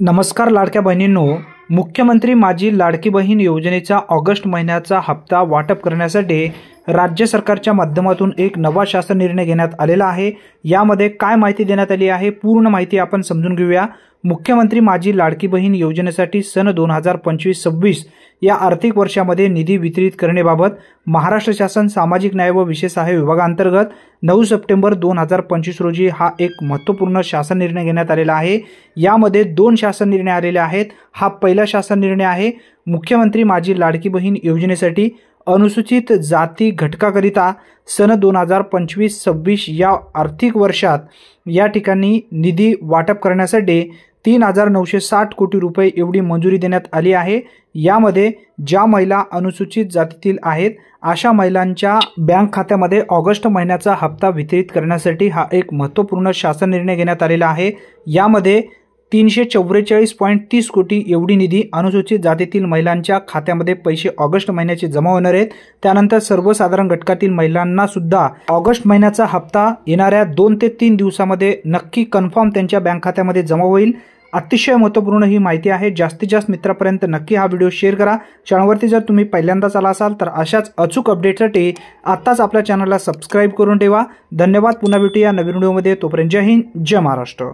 नमस्कार लाडक्या बहिणींनो, मुख्यमंत्री माझी लाडकी बहीण योजनेचा ऑगस्ट महिन्याचा हप्ता वाटप करण्यासाठी राज्य सरकारच्या माध्यमातून एक नवा शासन निर्णय घेण्यात आलेला आहे। यामध्ये काय माहिती देण्यात आली आहे, पूर्ण माहिती आपण समजून घेऊया। मुख्यमंत्री माझी लाडकी बहीण योजनेसाठी सन 2025-26 या आर्थिक वर्षामध्ये निधी वितरित करण्याबाबत महाराष्ट्र शासन सामाजिक न्याय व विशेष सहाय्य विभागांतर्गत 9 सप्टेंबर 2025 रोजी हा एक महत्त्वपूर्ण शासन निर्णय घेण्यात आलेला आहे। यामध्ये 2 शासन निर्णय आलेले आहेत। हा पहिला शासन निर्णय आहे मुख्यमंत्री माझी लाडकी बहीण योजनेसाठी अनुसूचित जाती घटकाकरिता सन 2025-26 या आर्थिक वर्षात या ठिकाणी निधी वाटप करण्यासाठी 3,960 कोटी रुपये एवढी मंजुरी देण्यात आली आहे। यामध्ये ज्या महिला अनुसूचित जातीतील आहेत अशा महिलांच्या बँक खात्यामध्ये ऑगस्ट महिन्याचा हप्ता वितरित करण्यासाठी हा एक महत्त्वपूर्ण शासन निर्णय घेण्यात आलेला आहे। यामध्ये 344.30 कोटी एवढी निधी अनुसूचित जातीतील महिलांच्या खात्यामध्ये पैसे ऑगस्ट महिन्याचे जमा होणार आहेत। त्यानंतर सर्वसाधारण घटकातील महिलांना सुद्धा ऑगस्ट महिन्याचा हप्ता येणाऱ्या 2 ते 3 दिवसामध्ये नक्की कन्फर्म त्यांच्या बँक खात्यामध्ये जमा होईल। अतिशय महत्त्वपूर्ण ही माहिती आहे। जास्तीत जास्त मित्रांपर्यंत नक्की हा व्हिडिओ शेअर करा। चॅनलवरती जर तुम्ही पहिल्यांदाच आला असाल तर अशाच अचूक अपडेटसाठी आत्ताच आपल्या चॅनलला सबस्क्राइब करून ठेवा। धन्यवाद। पुन्हा भेटूया नवीन व्हिडिओमध्ये। तोपर्यंत जय हिंद, जय महाराष्ट्र।